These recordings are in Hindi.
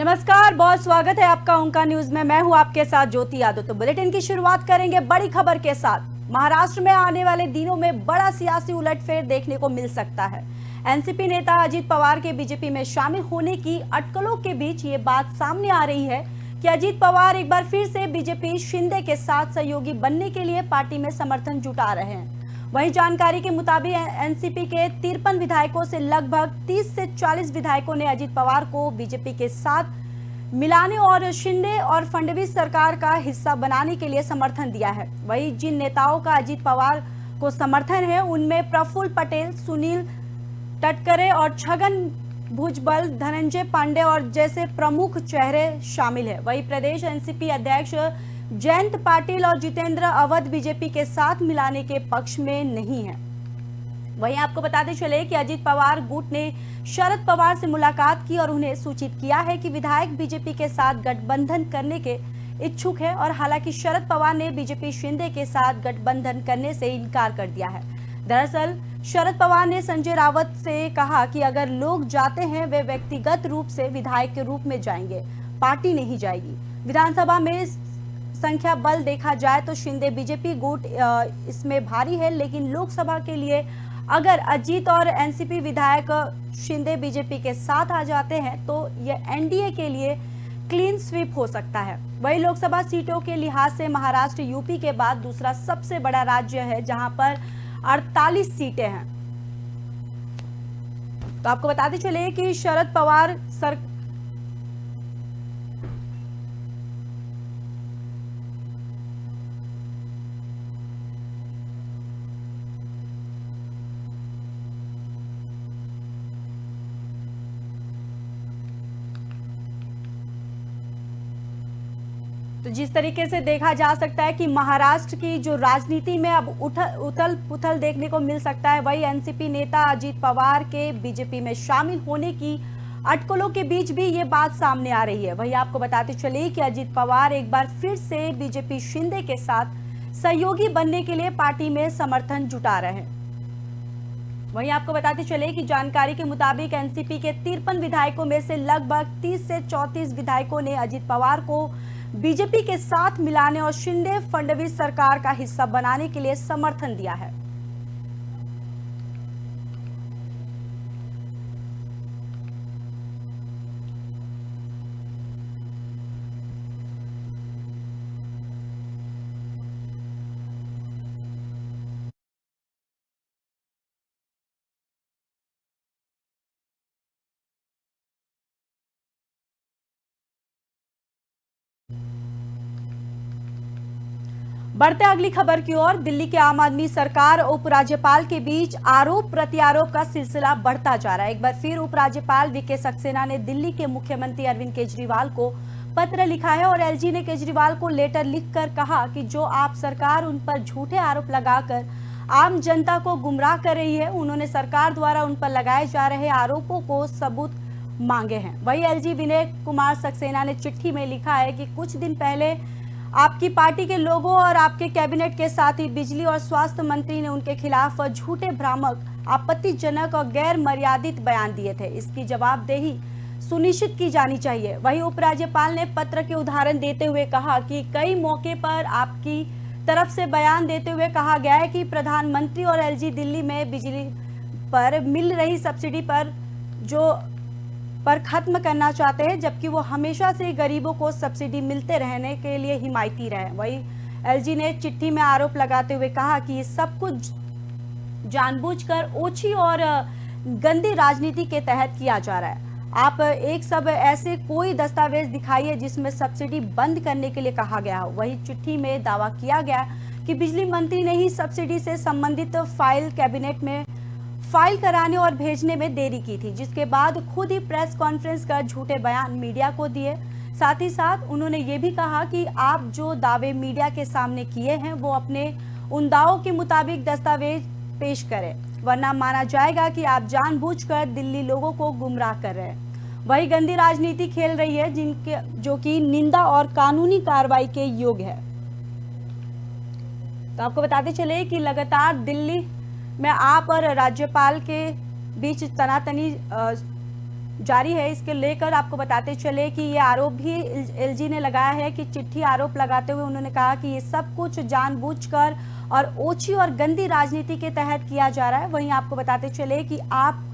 नमस्कार, बहुत स्वागत है आपका ओंकार न्यूज में। मैं हूं आपके साथ ज्योति यादव। तो बुलेटिन की शुरुआत करेंगे बड़ी खबर के साथ। महाराष्ट्र में आने वाले दिनों में बड़ा सियासी उलटफेर देखने को मिल सकता है। एनसीपी नेता अजीत पवार के बीजेपी में शामिल होने की अटकलों के बीच ये बात सामने आ रही है कि अजीत पवार एक बार फिर से बीजेपी शिंदे के साथ सहयोगी बनने के लिए पार्टी में समर्थन जुटा रहे हैं। वहीं जानकारी के मुताबिक एनसीपी के 53 विधायकों से लगभग 30 से 40 विधायकों ने अजीत पवार को बीजेपी के साथ मिलाने और शिंदे और फडणवीस सरकार का हिस्सा बनाने के लिए समर्थन दिया है। वहीं जिन नेताओं का अजीत पवार को समर्थन है उनमें प्रफुल्ल पटेल, सुनील तटकरे और छगन भुजबल, धनंजय पांडे और जैसे प्रमुख चेहरे शामिल है। वहीं प्रदेश एनसीपी अध्यक्ष जयंत पाटिल और जितेंद्र अवध बीजेपी के साथ मिलाने के पक्ष में नहीं है। वहीं आपको बताते चले कि अजीत पवार गुट ने शरद पवार से मुलाकात की और उन्हें सूचित किया है कि विधायक बीजेपी के साथ गठबंधन करने के इच्छुक है। और हालांकि शरद पवार ने बीजेपी शिंदे के साथ गठबंधन करने से इनकार कर दिया है। दरअसल शरद पवार ने संजय राउत से कहा कि अगर लोग जाते हैं वे व्यक्तिगत रूप से विधायक के रूप में जाएंगे, पार्टी नहीं जाएगी। विधानसभा में संख्या बल देखा जाए तो शिंदे बीजेपी गुट इसमें भारी है, लेकिन लोकसभा के लिए अगर अजीत और एनसीपी विधायक शिंदे बीजेपी के साथ आ जाते हैं तो यह एनडीए के लिए क्लीन स्वीप हो सकता है। वही लोकसभा सीटों के लिहाज से महाराष्ट्र यूपी के बाद दूसरा सबसे बड़ा राज्य है, जहां पर 48 सीटें हैं। तो आपको बताते चले कि शरद पवार तो जिस तरीके से देखा जा सकता है कि महाराष्ट्र की जो राजनीति में अब उथल पुथल देखने को मिल सकता है, वही एनसीपी नेता अजीत पवार के बीजेपी में शामिल होने की अटकलों के बीच भी ये बात सामने आ रही है। वही आपको बताते चले कि अजीत पवार एक बार फिर से बीजेपी शिंदे के साथ सहयोगी बनने के लिए पार्टी में समर्थन जुटा रहे हैं। वहीं आपको बताते चले कि जानकारी के मुताबिक एनसीपी के 53 विधायकों में से लगभग 30 से 34 विधायकों ने अजीत पवार को बीजेपी के साथ मिलाने और शिंदे फडणवीस सरकार का हिस्सा बनाने के लिए समर्थन दिया है। बढ़ते अगली खबर की ओर। दिल्ली के आम आदमी सरकार उपराज्यपाल के बीच आरोप प्रत्यारोप का सिलसिला बढ़ता जा रहा है। एक बार फिर उपराज्यपाल वीके सक्सेना ने दिल्ली के मुख्यमंत्री अरविंद केजरीवाल को पत्र लिखा है और एलजी ने केजरीवाल को लेटर लिखकर कहा कि जो आप सरकार उन पर झूठे आरोप लगाकर आम जनता को गुमराह कर रही है, उन्होंने सरकार द्वारा उन पर लगाए जा रहे आरोपों को सबूत मांगे हैं। वही एलजी विनय कुमार सक्सेना ने चिट्ठी में लिखा है कि कुछ दिन पहले आपकी पार्टी के लोगों और आपके कैबिनेट के साथ ही बिजली और स्वास्थ्य मंत्री ने उनके खिलाफ झूठे, भ्रामक, आपत्तिजनक और गैर मर्यादित बयान दिए थे। इसकी जवाबदेही सुनिश्चित की जानी चाहिए। वहीं उपराज्यपाल ने पत्र के उदाहरण देते हुए कहा कि कई मौके पर आपकी तरफ से बयान देते हुए कहा गया है कि प्रधानमंत्री और एलजी दिल्ली में बिजली पर मिल रही सब्सिडी पर खत्म करना चाहते हैं, जबकि वो हमेशा से गरीबों को सब्सिडी मिलते रहने के लिए हिमायती रहे। वही एलजी ने चिट्ठी में आरोप लगाते हुए कहा कि ये सब कुछ जानबूझकर ओछी और गंदी राजनीति के तहत किया जा रहा है। आप एक सब ऐसे कोई दस्तावेज दिखाइए जिसमें सब्सिडी बंद करने के लिए कहा गया हो। वही चिट्ठी में दावा किया गया कि बिजली मंत्री ने ही सब्सिडी से संबंधित फाइल कैबिनेट में फाइल कराने और भेजने में देरी की थी, जिसके बाद खुद ही प्रेस कॉन्फ्रेंस कर झूठे बयान मीडिया को दिए। साथ ही साथ उन्होंने ये भी कहा कि आप जो दावे मीडिया के सामने किए हैं वो अपने उन दावों के मुताबिक दस्तावेज पेश करें, वरना माना जाएगा कि आप जानबूझकर दिल्ली लोगों को गुमराह कर रहे हैं। वही गंदी राजनीति खेल रही है जो कि निंदा और कानूनी कार्रवाई के योग्य है। तो आपको बताते चले कि लगातार दिल्ली में आप और राज्यपाल के बीच तनातनी जारी है। इसके लेकर आपको बताते चले कि ये आरोप भी एलजी ने लगाया है कि चिट्ठी आरोप लगाते हुए उन्होंने कहा कि ये सब कुछ जानबूझकर और ओछी और गंदी राजनीति के तहत किया जा रहा है। वहीं आपको बताते चले कि आप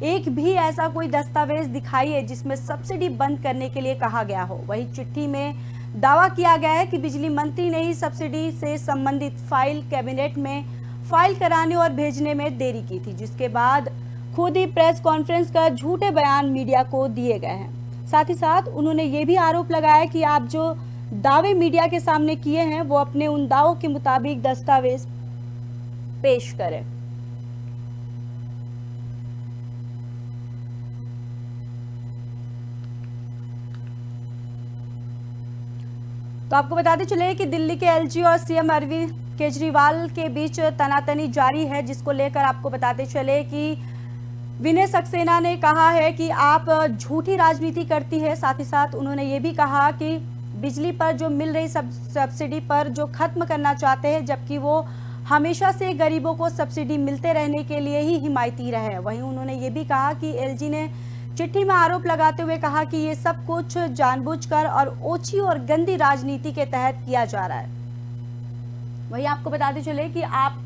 एक भी ऐसा कोई दस्तावेज दिखाइए जिसमें सब्सिडी बंद करने के लिए कहा गया हो। वहीं चिट्ठी में दावा किया गया है कि बिजली मंत्री ने ही सब्सिडी से संबंधित फाइल कैबिनेट में फाइल कराने और भेजने में देरी की थी, जिसके बाद खुद ही प्रेस कॉन्फ्रेंस कर झूठे बयान मीडिया को दिए गए हैं। साथ ही साथ उन्होंने ये भी आरोप लगाया कि आप जो दावे मीडिया के सामने किए हैं वो अपने उन दावों के मुताबिक दस्तावेज पेश करें। तो आपको बताते चले कि दिल्ली के एलजी और सीएम अरविंद केजरीवाल के बीच तनातनी जारी है, जिसको लेकर आपको बताते चले कि विनय सक्सेना ने कहा है कि आप झूठी राजनीति करती है। साथ ही साथ उन्होंने ये भी कहा कि बिजली पर जो मिल रही सब्सिडी पर जो खत्म करना चाहते हैं, जबकि वो हमेशा से गरीबों को सब्सिडी मिलते रहने के लिए ही हिमायती रहे। वहीं उन्होंने ये भी कहा कि एलजी ने चिट्ठी में आरोप लगाते हुए कहा कि ये सब कुछ जानबूझकर और ओछी और गंदी राजनीति के तहत किया जा रहा है। वहीं आपको बताते चले कि आप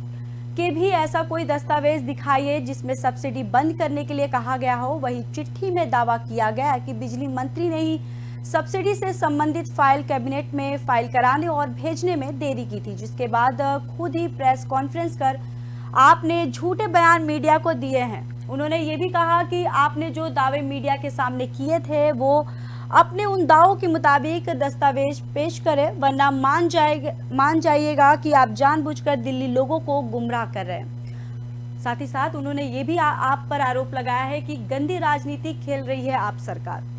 के भी ऐसा कोई दस्तावेज दिखाइए जिसमें सब्सिडी बंद करने के लिए कहा गया हो। वहीं चिट्ठी में दावा किया गया कि बिजली मंत्री ने ही सब्सिडी से संबंधित फाइल कैबिनेट में फाइल कराने और भेजने में देरी की थी, जिसके बाद खुद ही प्रेस कॉन्फ्रेंस कर आपने झूठे बयान मीडिया को दिए हैं। उन्होंने ये भी कहा कि आपने जो दावे मीडिया के सामने किए थे वो अपने उन दावों के मुताबिक दस्तावेज पेश करें, वरना मान जाइएगा कि आप जानबूझकर दिल्ली लोगों को गुमराह कर रहे हैं। साथ ही साथ उन्होंने ये भी आप पर आरोप लगाया है कि गंदी राजनीति खेल रही है आप सरकार।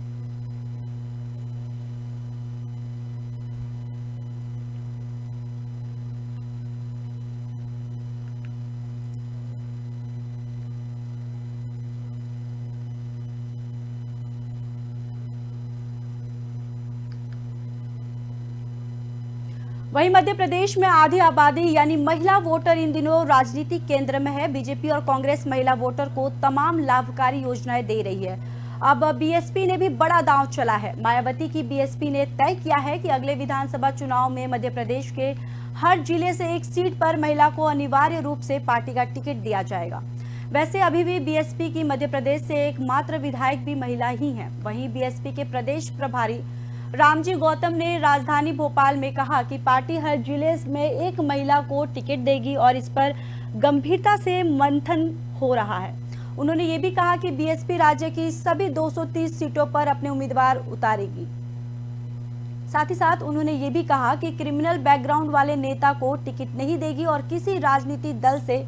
वहीं मध्य प्रदेश में आधी आबादी यानी महिला वोटर इन दिनों राजनीतिक केंद्र में है। बीजेपी और कांग्रेस महिला वोटर को तमाम लाभकारी योजनाएं दे रही है। अब बीएसपी ने भी बड़ा दांव चला है। मायावती की बीएसपी ने तय किया है कि अगले विधानसभा चुनाव में मध्य प्रदेश के हर जिले से एक सीट पर महिला को अनिवार्य रूप से पार्टी का टिकट दिया जाएगा। वैसे अभी भी बीएसपी की मध्य प्रदेश से एकमात्र विधायक भी महिला ही है। वहीं बीएसपी के प्रदेश प्रभारी रामजी गौतम ने राजधानी भोपाल में कहा कि पार्टी हर जिले में एक महिला को टिकट देगी और इस पर गंभीरता से मंथन हो रहा है। उन्होंने ये भी कहा कि बीएसपी राज्य की सभी 230 सीटों पर अपने उम्मीदवार उतारेगी। साथ ही साथ उन्होंने ये भी कहा कि क्रिमिनल बैकग्राउंड वाले नेता को टिकट नहीं देगी और किसी राजनीतिक दल से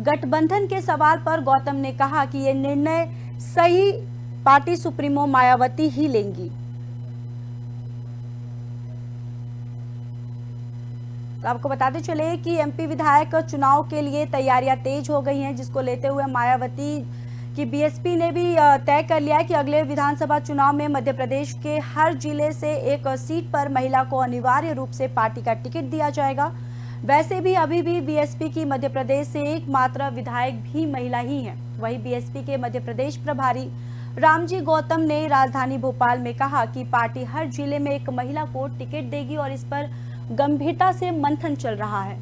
गठबंधन के सवाल पर गौतम ने कहा कि ये निर्णय सही पार्टी सुप्रीमो मायावती ही लेंगी। तो आपको बताते चले कि एमपी विधायक चुनाव के लिए तैयारियां तेज हो गई हैं, जिसको लेते हुए मायावती की बीएसपी ने भी तय कर लिया है कि अगले विधानसभा चुनाव में मध्य प्रदेश के हर जिले से एक सीट पर महिला को अनिवार्य रूप से पार्टी का टिकट दिया जाएगा। वैसे भी अभी भी बीएसपी की मध्य प्रदेश से एकमात्र विधायक भी महिला ही है। वहीं बीएसपी के मध्य प्रदेश प्रभारी रामजी गौतम ने राजधानी भोपाल में कहा कि पार्टी हर जिले में एक महिला को टिकट देगी और इस पर गंभीरता से मंथन चल रहा है।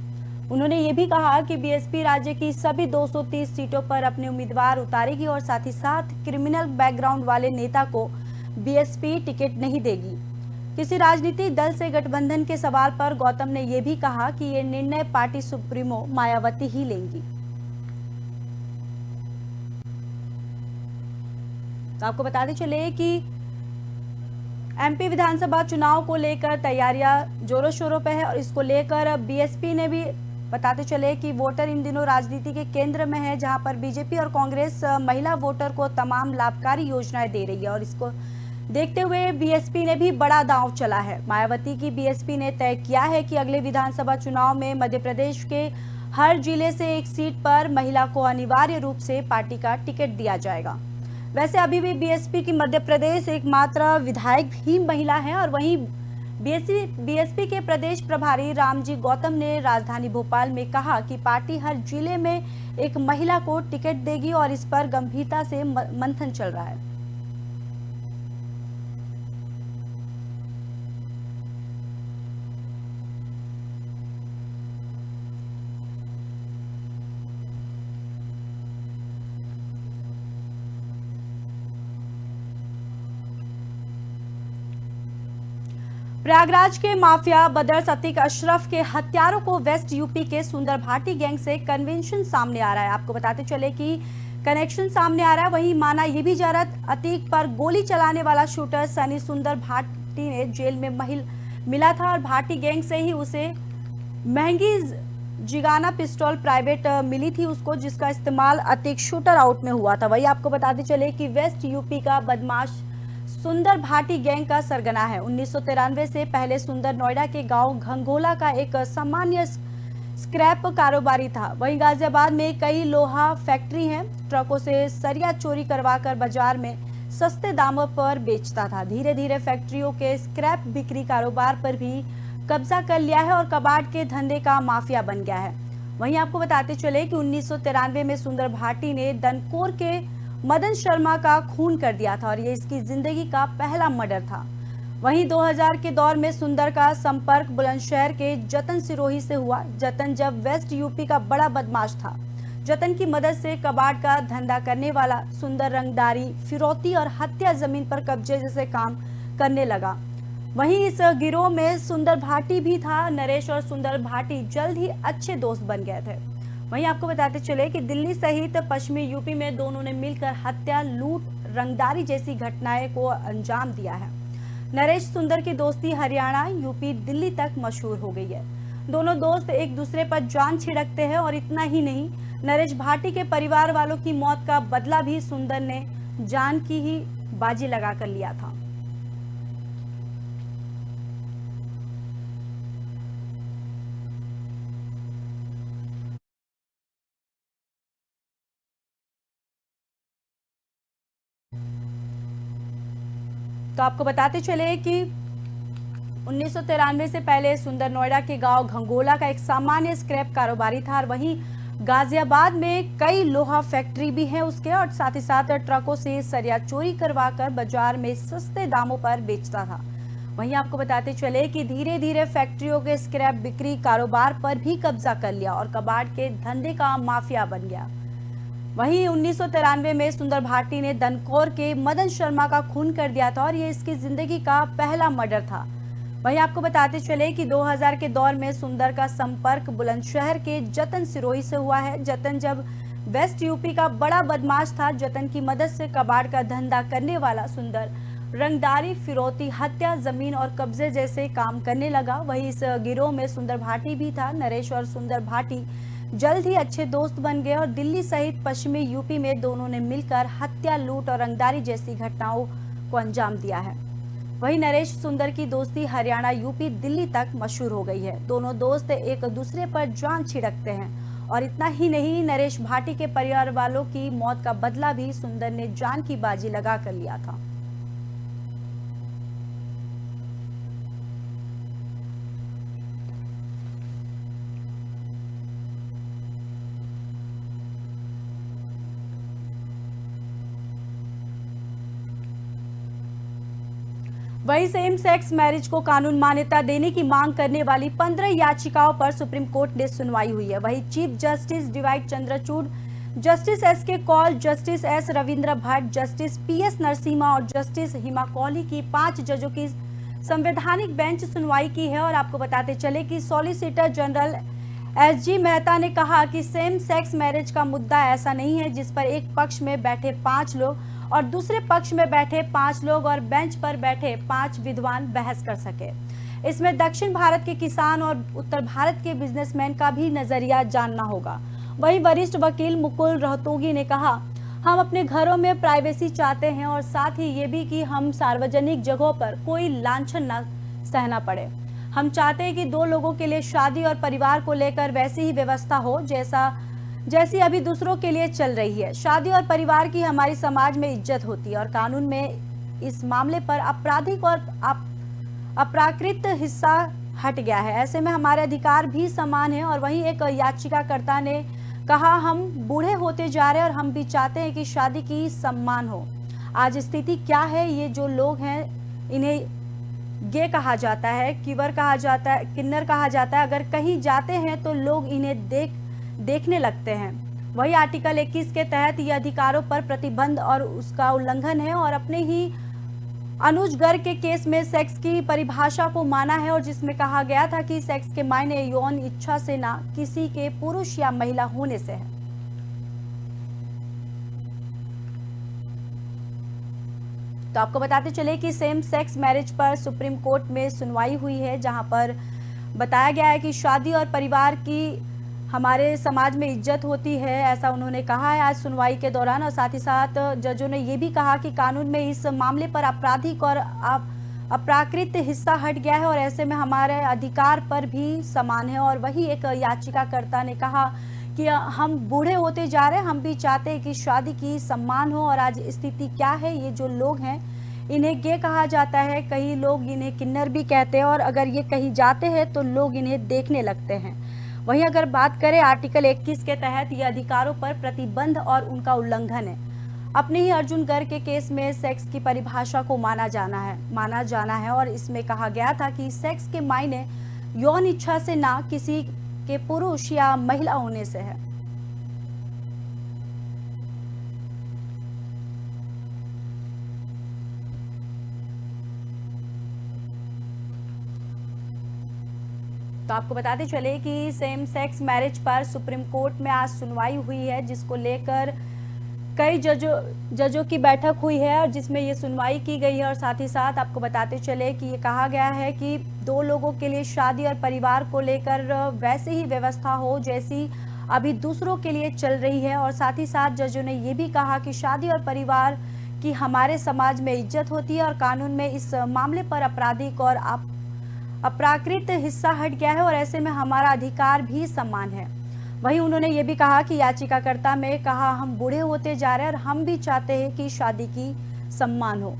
उन्होंने ये भी कहा कि बीएसपी राज्य की सभी 230 सीटों पर अपने उम्मीदवार उतारेगी और साथ ही साथ क्रिमिनल बैकग्राउंड वाले नेता को बीएसपी टिकट नहीं देगी। किसी राजनीतिक दल से गठबंधन के सवाल पर गौतम ने यह भी कहा कि ये निर्णय पार्टी सुप्रीमो मायावती ही लेंगी। तो आपको बताते चले कि एमपी विधानसभा चुनाव को लेकर तैयारियां जोरों शोरों पे है और इसको लेकर बीएसपी ने भी बताते चले कि वोटर इन दिनों राजनीति के केंद्र में है, जहां पर बीजेपी और कांग्रेस महिला वोटर को तमाम लाभकारी योजनाएं दे रही है और इसको देखते हुए बीएसपी ने भी बड़ा दांव चला है। मायावती की बीएसपी ने तय किया है कि अगले विधानसभा चुनाव में मध्य प्रदेश के हर जिले से एक सीट पर महिला को अनिवार्य रूप से पार्टी का टिकट दिया जाएगा। वैसे अभी भी बीएसपी की मध्य प्रदेश एकमात्र विधायक भी महिला है और वहीं बीएसपी के प्रदेश प्रभारी रामजी गौतम ने राजधानी भोपाल में कहा कि पार्टी हर जिले में एक महिला को टिकट देगी और इस पर गंभीरता से मंथन चल रहा है। प्रयागराज के माफिया बदर अतीक अशरफ के हत्यारों को वेस्ट यूपी के सुंदर भाटी गैंग से कन्वेंशन सामने आ रहा है। आपको बताते चले कि कनेक्शन सामने आ रहा है। वहीं माना यह भी जा रहा अतीक पर गोली चलाने वाला शूटर सनी सुंदर भाटी ने जेल में मिला था और भाटी गैंग से ही उसे महंगी जिगाना पिस्टल प्राइवेट मिली थी उसको, जिसका इस्तेमाल अतीक शूटर आउट में हुआ था। वही आपको बताते चले कि वेस्ट यूपी का बदमाश सुंदर भाटी गैंग का सरगना है। 1993 से पहले सुंदर नोएडा के गांव घंगोला का एक सामान्य स्क्रैप कारोबारी था। वहीं गाजियाबाद में कई लोहा फैक्ट्री हैं। ट्रकों से सरिया चोरी करवाकर बाजार में सस्ते दामों पर बेचता था। धीरे धीरे फैक्ट्रियों के स्क्रैप बिक्री कारोबार पर भी कब्जा कर लिया है और कबाड़ के धंधे का माफिया बन गया है। वहीं आपको बताते चले कि 1993 में सुंदर भाटी ने दनकोर के मदन शर्मा का खून कर दिया था और ये इसकी जिंदगी का पहला मर्डर था। वहीं 2000 के दौर में सुंदर का संपर्क बुलंदशहर के जतन सिरोही से हुआ। जतन जब वेस्ट यूपी का बड़ा बदमाश था। जतन की मदद से कबाड़ का धंधा करने वाला सुंदर रंगदारी, फिरौती और हत्या, जमीन पर कब्जे जैसे काम करने लगा। वहीं इस गिरोह में सुंदर भाटी भी था। नरेश और सुंदर भाटी जल्द ही अच्छे दोस्त बन गए थे। वहीं आपको बताते चले कि दिल्ली सहित पश्चिमी यूपी में दोनों ने मिलकर हत्या, लूट, रंगदारी जैसी घटनाएं को अंजाम दिया है। नरेश सुंदर की दोस्ती हरियाणा, यूपी, दिल्ली तक मशहूर हो गई है। दोनों दोस्त एक दूसरे पर जान छिड़कते हैं और इतना ही नहीं, नरेश भाटी के परिवार वालों की मौत का बदला भी सुंदर ने जान की ही बाजी लगाकर लिया था। तो आपको बताते चले कि 1993 से पहले सुंदर नोएडा के गांव घंगोला का एक सामान्य स्क्रैप कारोबारी था और वहीं गाजियाबाद में कई लोहा फैक्ट्री भी है उसके, और साथ ही साथ ट्रकों से सरिया चोरी करवाकर बाजार में सस्ते दामों पर बेचता था। वहीं आपको बताते चले कि धीरे धीरे फैक्ट्रियों के स्क्रैप बिक्री कारोबार पर भी कब्जा कर लिया और कबाड़ के धंधे का माफिया बन गया। वहीं 1993 में सुंदर भाटी ने दनकौर के मदन शर्मा का खून कर दिया था और ये इसकी जिंदगी का पहला मर्डर था। वहीं आपको बताते चले कि 2000 के दौर में सुंदर का संपर्क बुलंदशहर के जतन सिरोही से हुआ है। जतन जब वेस्ट यूपी का बड़ा बदमाश था। जतन की मदद से कबाड़ का धंधा करने वाला सुंदर रंगदारी, फिरौती, हत्या, जमीन और कब्जे जैसे काम करने लगा। वहीं इस गिरोह में सुंदर भाटी भी था। नरेश और सुंदर भाटी जल्द ही अच्छे दोस्त बन गए और दिल्ली सहित पश्चिमी यूपी में दोनों ने मिलकर हत्या, लूट और रंगदारी जैसी घटनाओं को अंजाम दिया है। वहीं नरेश सुंदर की दोस्ती हरियाणा, यूपी, दिल्ली तक मशहूर हो गई है। दोनों दोस्त एक दूसरे पर जान छिड़कते हैं और इतना ही नहीं, नरेश भाटी के परिवार वालों की मौत का बदला भी सुंदर ने जान की बाजी लगा कर लिया था। वहीं सेम सेक्स मैरिज को कानून मान्यता देने की मांग करने वाली 15 याचिकाओं पर सुप्रीम कोर्ट ने सुनवाई हुई है। वहीं chief justice D Y Chandrachud, justice S K. Kaul, justice S. Ravindra Bhat, justice P S. Narasimha और जस्टिस हिमा कौली की 5 जजों की संवैधानिक बेंच सुनवाई की है। और आपको बताते चले कि सॉलिसिटर जनरल एस.जी. मेहता ने कहा कि सेम सेक्स मैरिज का मुद्दा ऐसा नहीं है जिस पर एक पक्ष में बैठे 5 लोग और दूसरे पक्ष में बैठे 5 लोग और बेंच पर बैठे 5 विद्वान बहस कर सके। इसमें दक्षिण भारत के किसान और उत्तर भारत के बिजनेसमैन का भी नजरिया जानना होगा। वहीं वरिष्ठ वकील मुकुल रोहतगी ने कहा, हम अपने घरों में प्राइवेसी चाहते हैं और साथ ही ये भी कि हम सार्वजनिक जगहों पर कोई लांछन न सहना पड़े। हम चाहते हैं कि 2 लोगों के लिए शादी और परिवार को लेकर वैसी ही व्यवस्था हो जैसी अभी दूसरों के लिए चल रही है। शादी और परिवार की हमारी समाज में इज्जत होती है और कानून में इस मामले पर आपराधिक और अप्राकृत हिस्सा हट गया है। ऐसे में हमारे अधिकार भी समान है। और वहीं एक याचिकाकर्ता ने कहा, हम बूढ़े होते जा रहे हैं और हम भी चाहते हैं कि शादी की सम्मान हो। आज स्थिति क्या है, ये जो लोग हैं इन्हें गे कहा जाता है, किन्नर कहा जाता है। अगर कहीं जाते हैं तो लोग इन्हें देखने लगते हैं। वही आर्टिकल 21 के तहत ये अधिकारों पर प्रतिबंध और उसका उल्लंघन है और अपने ही अनुज गर्ग के केस में सेक्स की परिभाषा को माना है और जिसमें कहा गया था कि सेक्स के मायने यौन इच्छा से ना किसी के पुरुष या महिला होने से है। तो आपको बताते चले कि सेम सेक्स मैरिज पर सुप्रीम कोर्ट में सुनवाई हुई है, जहां पर बताया गया है कि शादी और परिवार की हमारे समाज में इज्जत होती है, ऐसा उन्होंने कहा है आज सुनवाई के दौरान। और साथ ही साथ जजों ने ये भी कहा कि कानून में इस मामले पर आपराधिक और अप्राकृत हिस्सा हट गया है और ऐसे में हमारे अधिकार पर भी समान है। और वही एक याचिकाकर्ता ने कहा कि हम बूढ़े होते जा रहे हैं, हम भी चाहते हैं कि शादी की सम्मान हो। और आज स्थिति क्या है, ये जो लोग हैं इन्हें गे कहा जाता है, कई लोग इन्हें किन्नर भी कहते हैं और अगर ये कहीं जाते हैं तो लोग इन्हें देखने लगते हैं। वहीं अगर बात करें आर्टिकल 21 के तहत ये अधिकारों पर प्रतिबंध और उनका उल्लंघन है। अपने ही अर्जुन गर्ग के केस में सेक्स की परिभाषा को माना जाना है और इसमें कहा गया था कि सेक्स के मायने यौन इच्छा से ना किसी के पुरुष या महिला होने से है। तो आपको बताते चले कि सेम सेक्स मैरिज पर सुप्रीम कोर्ट में आज सुनवाई हुई है, जिसको लेकर कई जजों की बैठक हुई है और जिसमें ये सुनवाई की गई है। और साथ ही साथ आपको बताते चले कि ये कहा गया है कि दो लोगों के लिए शादी और परिवार को लेकर वैसे ही व्यवस्था हो जैसी अभी दूसरों के लिए चल रही है। और साथ ही साथ जजों ने ये भी कहा कि शादी और परिवार की हमारे समाज में इज्जत होती है और कानून में इस मामले पर आपराधिक और अप्राकृत हिस्सा हट गया है और ऐसे में हमारा अधिकार भी समान है। वहीं उन्होंने ये भी कहा कि याचिकाकर्ता में कहा हम बूढ़े होते जा रहे हैं और हम भी चाहते हैं कि शादी की सम्मान हो।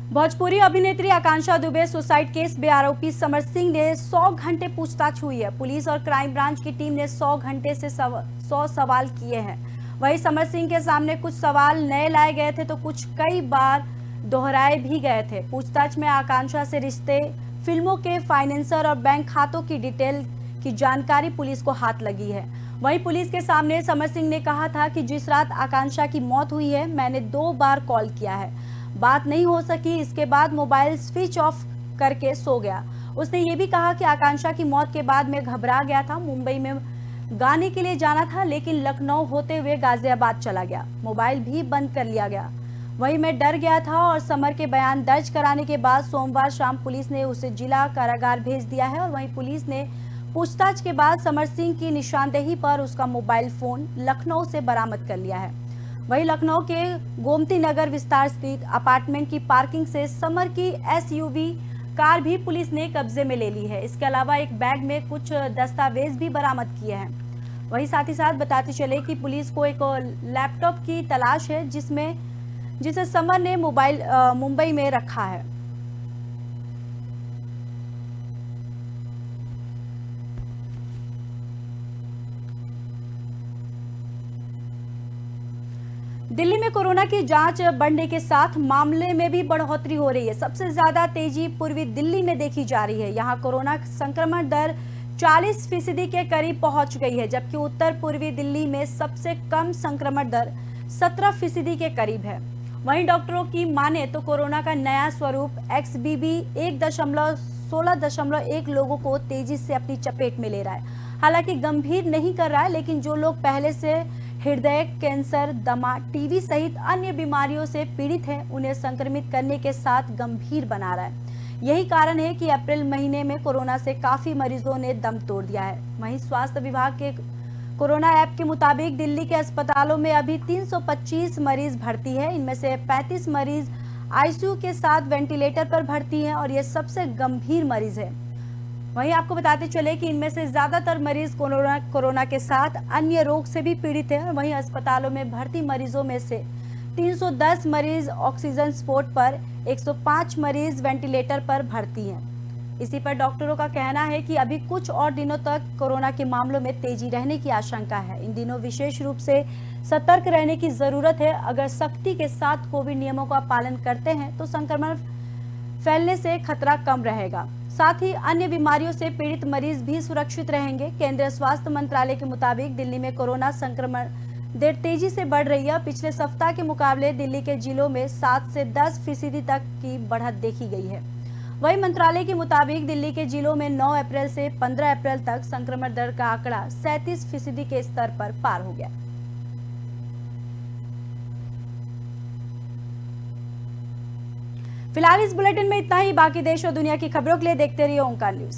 भोजपुरी अभिनेत्री आकांक्षा दुबे सुसाइड केस में आरोपी समर सिंह ने 100 घंटे पूछताछ हुई है। पुलिस और क्राइम ब्रांच की टीम ने 100 घंटे से 100 सवाल किए हैं। वहीं समर सिंह के सामने कुछ सवाल नए लाए गए थे तो कुछ कई बार दोहराए भी गए थे। पूछताछ में आकांक्षा से रिश्ते, फिल्मों के फाइनेंसर और बैंक खातों की डिटेल की जानकारी पुलिस को हाथ लगी है। वहीं पुलिस के सामने समर सिंह ने कहा था कि जिस रात आकांक्षा की मौत हुई है मैंने 2 बार कॉल किया है, बात नहीं हो सकी, इसके बाद मोबाइल स्विच ऑफ करके सो गया। उसने ये भी कहा कि आकांक्षा की मौत के बाद मैं घबरा गया था, मुंबई में गाने के लिए जाना था लेकिन लखनऊ होते हुए गाजियाबाद चला गया, मोबाइल भी बंद कर लिया गया। वहीं मैं डर गया था और समर के बयान दर्ज कराने के बाद सोमवार शाम पुलिस ने उसे जिला कारागार भेज दिया है। और वहीं पुलिस ने पूछताछ के बाद समर सिंह की निशानदेही पर उसका मोबाइल फोन लखनऊ से बरामद कर लिया है। वहीं लखनऊ के गोमती नगर विस्तार स्थित अपार्टमेंट की पार्किंग से समर की एसयूवी कार भी पुलिस ने कब्जे में ले ली है। इसके अलावा एक बैग में कुछ दस्तावेज भी बरामद किए हैं। वहीं साथ ही साथ बताते चले कि पुलिस को एक लैपटॉप की तलाश है जिसे समर ने मुंबई में रखा है। दिल्ली में कोरोना की जांच बढ़ने के साथ मामले में भी बढ़ोतरी हो रही है। सबसे ज्यादा तेजी पूर्वी दिल्ली में देखी जा रही है। यहां कोरोना संक्रमण दर 40% के करीब पहुंच गई है, जबकि उत्तर पूर्वी दिल्ली में सबसे कम संक्रमण दर 17% के करीब है। वहीं डॉक्टरों की माने तो कोरोना का नया स्वरूप XBB 1.16.1 लोगों को तेजी से अपनी चपेट में ले रहा है। हालांकि गंभीर नहीं कर रहा है, लेकिन जो लोग पहले से हृदय, कैंसर, दमा, टीबी सहित अन्य बीमारियों से पीड़ित हैं, उन्हें संक्रमित करने के साथ गंभीर बना रहा है। यही कारण है कि अप्रैल महीने में कोरोना से काफी मरीजों ने दम तोड़ दिया है। वहीं स्वास्थ्य विभाग के कोरोना ऐप के मुताबिक दिल्ली के अस्पतालों में अभी 325 मरीज भर्ती है। इनमें से 35 मरीज आईसीयू के साथ वेंटिलेटर पर भर्ती हैं और ये सबसे गंभीर मरीज है। वहीं आपको बताते चले कि इनमें से ज्यादातर मरीज कोरोना के साथ अन्य रोग से भी पीड़ित हैं। वहीं अस्पतालों में भर्ती मरीजों में से 310 मरीज ऑक्सीजन सपोर्ट पर, 105 मरीज वेंटिलेटर पर भर्ती हैं। इसी पर डॉक्टरों का कहना है कि अभी कुछ और दिनों तक कोरोना के मामलों में तेजी रहने की आशंका है। इन दिनों विशेष रूप से सतर्क रहने की जरूरत है। अगर सख्ती के साथ कोविड नियमों का पालन करते हैं तो संक्रमण फैलने से खतरा कम रहेगा। साथ ही अन्य बीमारियों से पीड़ित मरीज भी सुरक्षित रहेंगे। केंद्रीय स्वास्थ्य मंत्रालय के मुताबिक दिल्ली में कोरोना संक्रमण दर तेजी से बढ़ रही है। पिछले सप्ताह के मुकाबले दिल्ली के जिलों में 7 से 10% तक की बढ़त देखी गई है। वहीं मंत्रालय के मुताबिक दिल्ली के जिलों में 9 अप्रैल से 15 अप्रैल तक संक्रमण दर का आंकड़ा 37% के स्तर पर पार हो गया। फिलहाल इस बुलेटिन में इतना ही। बाकी देश और दुनिया की खबरों के लिए देखते रहिए ओंकार न्यूज।